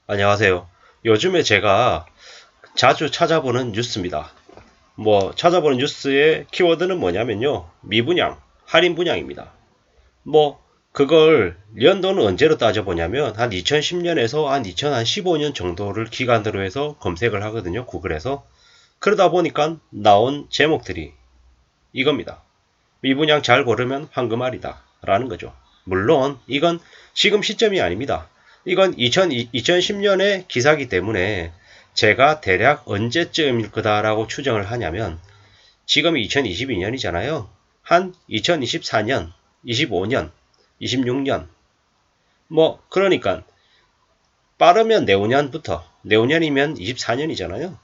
안녕하세요. 요즘에 제가 자주 찾아보는 뉴스입니다. 찾아보는 뉴스의 키워드는 뭐냐면요. 미분양, 할인 분양입니다. 그걸 연도는 언제로 따져보냐면 한 2010년에서 한 2015년 정도를 기간으로 해서 검색을 하거든요. 구글에서. 그러다 보니까 나온 제목들이 이겁니다. 미분양 잘 고르면 황금알이다. 라는 거죠. 물론 이건 지금 시점이 아닙니다. 이건 2010년의 기사기 때문에 제가 대략 언제쯤일 거다라고 추정을 하냐면 지금이 2022년이잖아요. 한 2024년, 25년, 26년 그러니까 빠르면 내후년이면 24년이잖아요.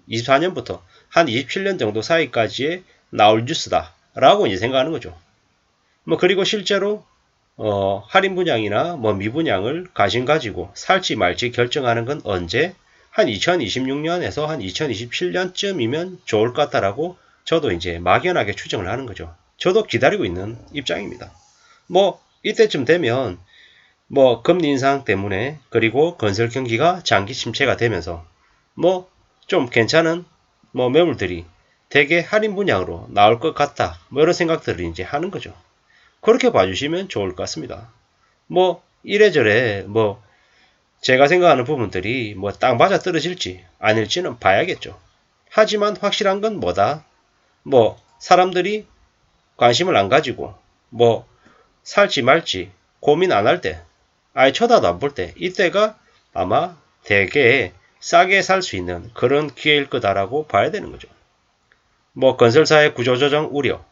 24년부터 한 27년 정도 사이까지의 나올 뉴스다 라고 이제 생각하는 거죠. 그리고 실제로 할인 분양이나 미분양을 관심 가지고 살지 말지 결정하는 건 언제? 한 2026년에서 한 2027년쯤이면 좋을 것 같다라고 저도 이제 막연하게 추정을 하는 거죠. 저도 기다리고 있는 입장입니다. 이때쯤 되면 금리 인상 때문에 그리고 건설 경기가 장기 침체가 되면서 좀 괜찮은 매물들이 대개 할인 분양으로 나올 것 같다. 이런 생각들을 이제 하는 거죠. 그렇게 봐주시면 좋을 것 같습니다. 이래저래 제가 생각하는 부분들이 딱 맞아 떨어질지 아닐지는 봐야겠죠. 하지만 확실한 건 뭐다? 사람들이 관심을 안 가지고 살지 말지 고민 안 할 때, 아예 쳐다도 안 볼 때, 이때가 아마 대개 싸게 살 수 있는 그런 기회일 거다라고 봐야 되는 거죠. 건설사의 구조조정 우려,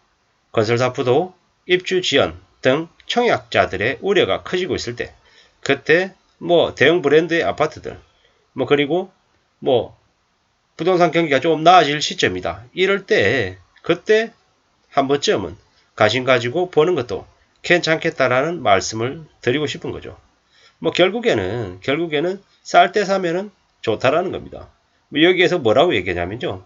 건설사 부도, 입주 지연 등 청약자들의 우려가 커지고 있을 때, 그때 대형 브랜드의 아파트들, 그리고 부동산 경기가 조금 나아질 시점이다. 이럴 때 그때 한 번쯤은 관심 가지고 보는 것도 괜찮겠다라는 말씀을 드리고 싶은 거죠. 결국에는 쌀 때 사면은 좋다라는 겁니다. 여기에서 뭐라고 얘기하냐면요.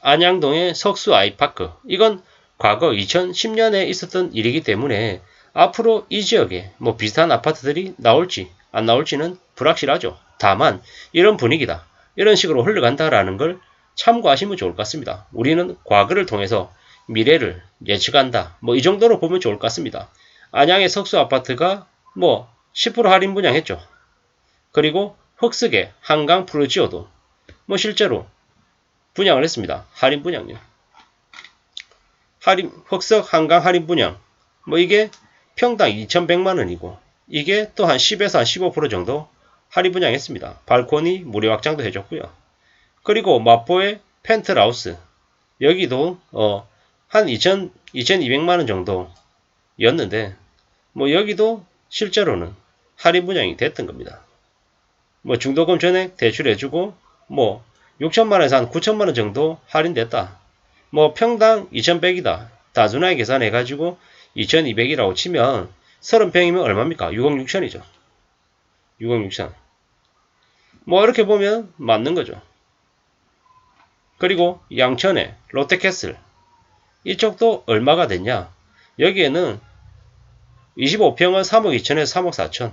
안양동의 석수 아이파크. 이건 과거 2010년에 있었던 일이기 때문에 앞으로 이 지역에 비슷한 아파트들이 나올지 안 나올지는 불확실하죠. 다만 이런 분위기다. 이런 식으로 흘러간다라는 걸 참고하시면 좋을 것 같습니다. 우리는 과거를 통해서 미래를 예측한다. 이 정도로 보면 좋을 것 같습니다. 안양의 석수 아파트가 10% 할인 분양했죠. 그리고 흑석의 한강 프루지오도 실제로 분양을 했습니다. 할인 분양요. 흑석 한강 할인 분양. 이게 평당 2,100만원이고, 이게 또 한 10에서 한 15% 정도 할인 분양했습니다. 발코니 무료 확장도 해줬고요. 그리고 마포의 펜트라우스. 여기도, 한 2,200만원 정도였는데, 여기도 실제로는 할인 분양이 됐던 겁니다. 중도금 전액 대출해주고, 6천만원에서 한 9천만원 정도 할인됐다. 평당 2,100이다. 단순하게 계산해가지고 2,200이라고 치면 30평이면 얼마입니까? 6억 6천이죠. 6억 6천. 이렇게 보면 맞는 거죠. 그리고 양천의 롯데캐슬. 이쪽도 얼마가 됐냐? 여기에는 25평은 3억 2천에서 3억 4천.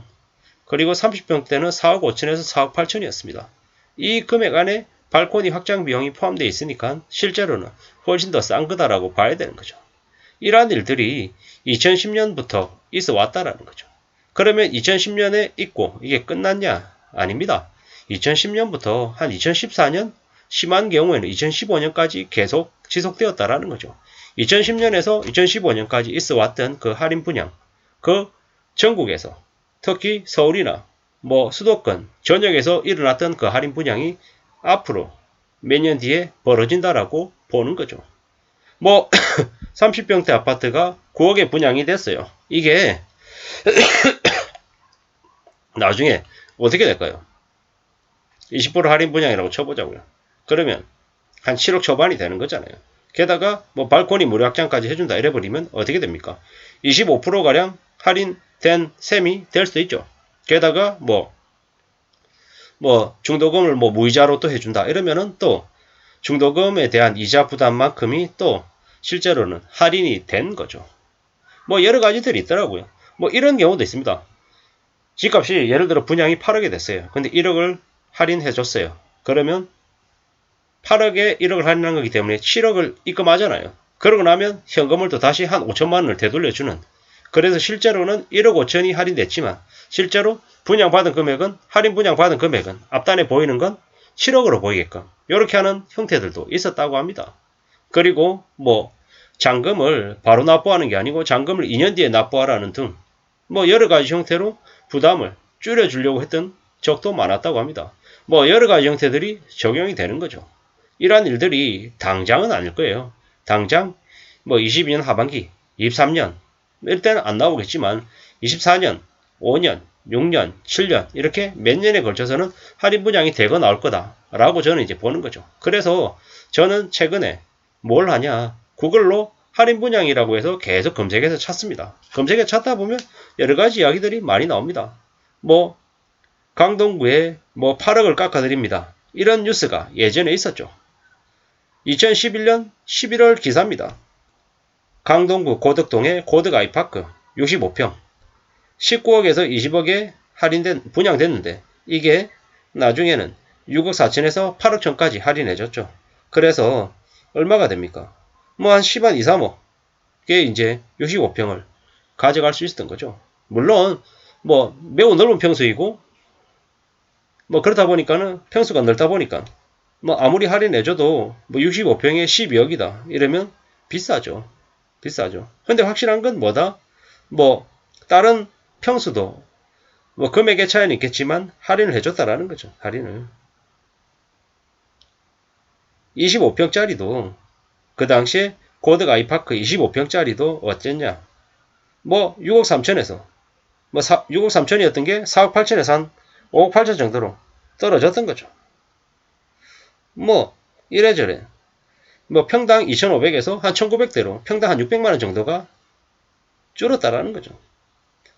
그리고 30평대는 4억 5천에서 4억 8천이었습니다. 이 금액 안에 발코니 확장 비용이 포함되어 있으니까 실제로는 훨씬 더 싼 거다라고 봐야 되는 거죠. 이러한 일들이 2010년부터 있어 왔다라는 거죠. 그러면 2010년에 있고 이게 끝났냐? 아닙니다. 2010년부터 한 2014년, 심한 경우에는 2015년까지 계속 지속되었다라는 거죠. 2010년에서 2015년까지 있어 왔던 그 할인 분양, 그 전국에서 특히 서울이나 수도권 전역에서 일어났던 그 할인 분양이 앞으로 몇 년 뒤에 벌어진다라고 보는 거죠. 30평대 아파트가 9억에 분양이 됐어요. 이게 나중에 어떻게 될까요? 20% 할인 분양이라고 쳐보자고요. 그러면 한 7억 초반이 되는 거잖아요. 게다가 발코니 무료 확장까지 해준다 이래버리면 어떻게 됩니까? 25%가량 할인된 셈이 될 수도 있죠. 게다가 중도금을 무이자로 또 해준다 이러면은 또 중도금에 대한 이자 부담만큼이 또 실제로는 할인이 된 거죠. 여러 가지들이 있더라고요. 이런 경우도 있습니다. 집값이 예를 들어 분양이 8억이 됐어요. 근데 1억을 할인해 줬어요. 그러면 8억에 1억을 할인한 거기 때문에 7억을 입금하잖아요. 그러고 나면 현금을 또 다시 한 5천만 원을 되돌려주는, 그래서 실제로는 1억 5천이 할인됐지만 실제로 분양받은 금액은, 할인 분양받은 금액은 앞단에 보이는 건 7억으로 보이게끔 이렇게 하는 형태들도 있었다고 합니다. 그리고 뭐 잔금을 바로 납부하는 게 아니고 잔금을 2년 뒤에 납부하라는 등 뭐 여러 가지 형태로 부담을 줄여주려고 했던 적도 많았다고 합니다. 뭐 여러 가지 형태들이 적용이 되는 거죠. 이러한 일들이 당장은 아닐 거예요. 당장 뭐 22년 하반기, 23년 이때는 안 나오겠지만 24년, 5년, 6년, 7년 이렇게 몇 년에 걸쳐서는 할인 분양이 되고 나올 거다라고 저는 이제 보는 거죠. 그래서 저는 최근에 뭘 하냐, 구글로 할인 분양이라고 해서 계속 검색해서 찾습니다. 검색해서 찾다 보면 여러 가지 이야기들이 많이 나옵니다. 뭐 강동구에 뭐 8억을 깎아드립니다. 이런 뉴스가 예전에 있었죠. 2011년 11월 기사입니다. 강동구 고덕동의 고덕아이파크 65평 19억에서 20억에 분양됐는데 이게 나중에는 6억 4천에서 8억 천까지 할인해줬죠. 그래서 얼마가 됩니까? 뭐 한 10한 2, 3억에 이제 65평을 가져갈 수 있었던 거죠. 물론 뭐 매우 넓은 평수이고 뭐 그렇다 보니까는 평수가 넓다 보니까 뭐 아무리 할인해줘도 뭐 65평에 12억이다 이러면 비싸죠. 비싸죠. 근데 확실한 건 뭐다? 뭐 다른 평수도 뭐 금액의 차이는 있겠지만 할인을 해줬다라는 거죠. 할인을. 25평짜리도 그 당시에 고덕 아이파크 25평짜리도 어쨌냐? 뭐 6억 3천에서 뭐 6억 3천이었던 게 4억 8천에서 한 5억 8천 정도로 떨어졌던 거죠. 뭐 이래저래 뭐 평당 2,500에서 한 1,900대로 평당 한 600만 원 정도가 줄었다라는 거죠.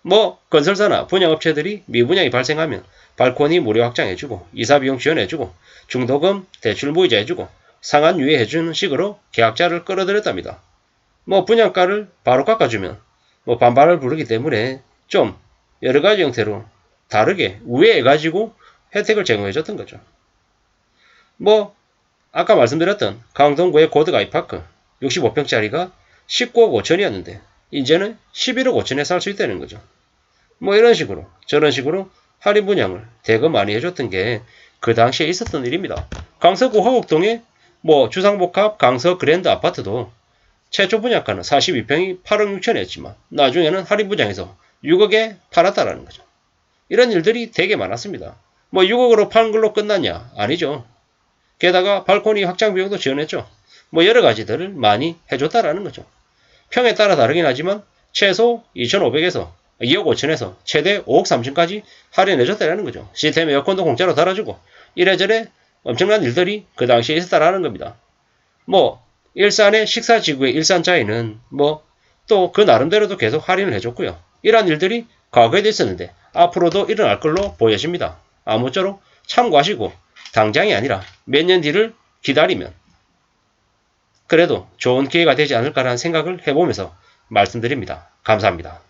뭐 건설사나 분양업체들이 미분양이 발생하면 발코니 무료 확장해주고 이사비용 지원해주고 중도금 대출 무이자 해주고 상한 유예해주는 식으로 계약자를 끌어들였답니다. 뭐 분양가를 바로 깎아주면 뭐 반발을 부르기 때문에 좀 여러가지 형태로 다르게 우회해가지고 혜택을 제공해줬던 거죠. 뭐 아까 말씀드렸던 강동구의 고덕 아이파크 65평짜리가 19억 5천이었는데 이제는 11억 5천에 살 수 있다는 거죠. 뭐 이런 식으로 저런 식으로 할인 분양을 대거 많이 해줬던 게 그 당시에 있었던 일입니다. 강서구 화곡동의 뭐 주상복합 강서 그랜드 아파트도 최초 분양가는 42평이 8억 6천이었지만 나중에는 할인 분양에서 6억에 팔았다라는 거죠. 이런 일들이 되게 많았습니다. 뭐 6억으로 파는 걸로 끝났냐? 아니죠. 게다가 발코니 확장 비용도 지원했죠. 뭐 여러 가지들을 많이 해줬다라는 거죠. 평에 따라 다르긴 하지만 최소 2,500에서 2억 5천에서 최대 5억 3천까지 할인해줬다라는 거죠. 시스템 에어컨도 공짜로 달아주고 이래저래 엄청난 일들이 그 당시에 있었다라는 겁니다. 뭐 일산의 식사지구의 일산자이는 뭐 또 그 나름대로도 계속 할인을 해줬고요. 이러한 일들이 과거에도 있었는데 앞으로도 일어날 걸로 보여집니다. 아무쪼록 참고하시고 당장이 아니라 몇 년 뒤를 기다리면 그래도 좋은 기회가 되지 않을까라는 생각을 해보면서 말씀드립니다. 감사합니다.